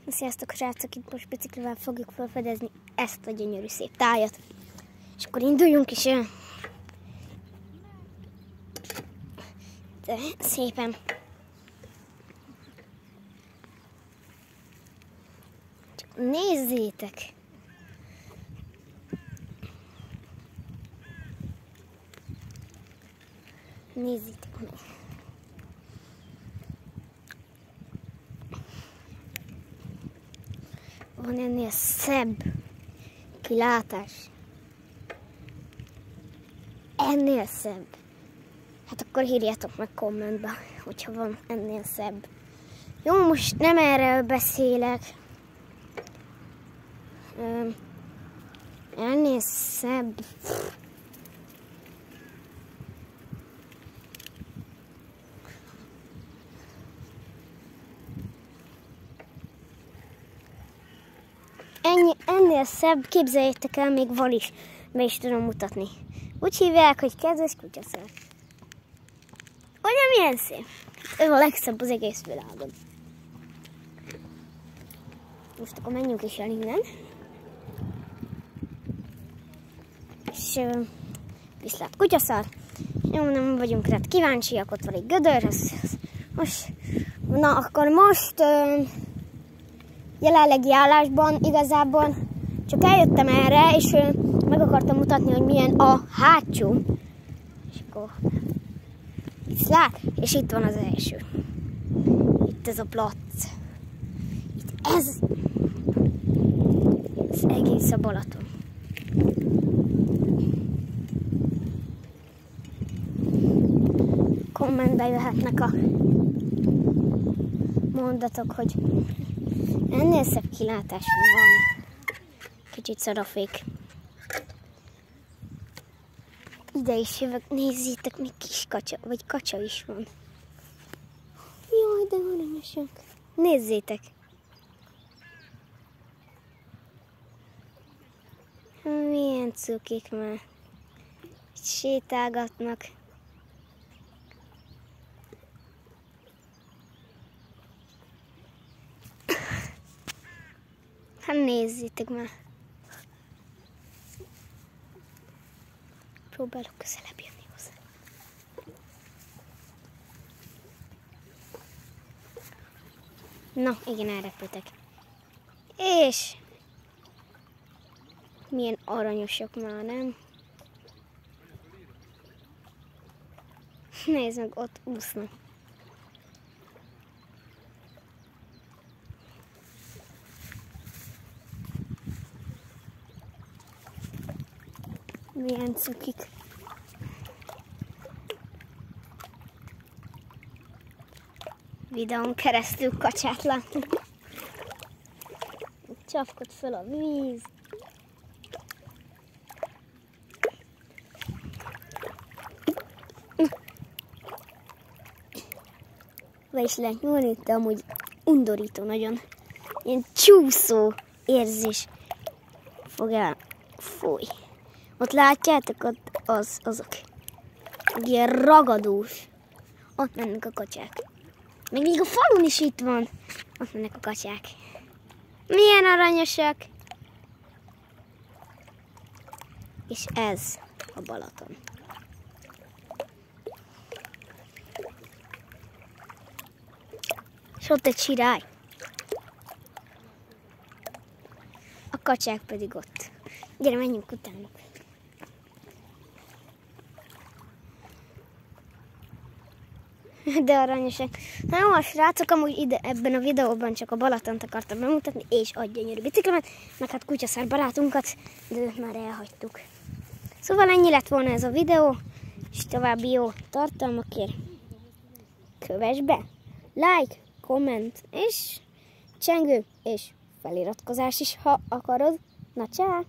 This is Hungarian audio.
Sziasztok srácok, itt most biciklivel fogjuk felfedezni ezt a gyönyörű szép tájat. És akkor induljunk is el. De szépen. Csak nézzétek! Nézzétek meg! Van ennél szebb kilátás. Ennél szebb. Hát akkor írjátok meg kommentbe, hogyha van ennél szebb. Jó, most nem erről beszélek. Ennél szebb. Ennél szebb, képzeljétek el, még van is, be is tudom mutatni. Úgy hívják, hogy kedves kutyaszár. Olyan milyen szép. Ez a legszebb az egész világon. Most akkor menjünk is el innen. És viszlát kutyaszár. Jó, nem vagyunk rád kíváncsiak, ott van egy gödör. Akkor most jelenlegi állásban igazából csak eljöttem erre, és meg akartam mutatni, hogy milyen a hátsó. És akkor viszlát, és itt van az első. Itt ez a plac. Itt ez egész a Balaton. Kommentbe jöhetnek a mondatok, hogy ennél szebb kilátás van. Kicsit szarafék. Ide is jövök, nézzétek, még kis kacsa, vagy kacsa is van. Jaj, de aranyosak. Nézzétek. Milyen cukik már. Sétálgatnak. Hát nézzétek már. Próbálok közelebb jönni hozzá. Na, igen, elrepültek. És milyen aranyosak már, nem? Nézd meg, ott úsznak. Milyen cukik. Videón keresztül kacsát látni. Csapkod fel a víz. Le is lehet nyúlni, de amúgy undorító nagyon. Ilyen csúszó érzés fog el. Fúj. Ott látjátok, ott azok. Ilyen ragadós. Ott mennek a kacsák. Még a falun is itt van. Ott mennek a kacsák. Milyen aranyosak. És ez a Balaton. És ott egy sirály. A kacsák pedig ott. Gyere, menjünk utánuk. De aranyosak. Na jó, a srácok, amúgy ide, ebben a videóban csak a Balatont akartam bemutatni, és a gyönyörű biciklemet, meg hát kutyaszár barátunkat, de őt már elhagytuk. Szóval ennyi lett volna ez a videó, és további jó tartalmakért kövess be, like, komment, és csengő, és feliratkozás is, ha akarod. Na, csá!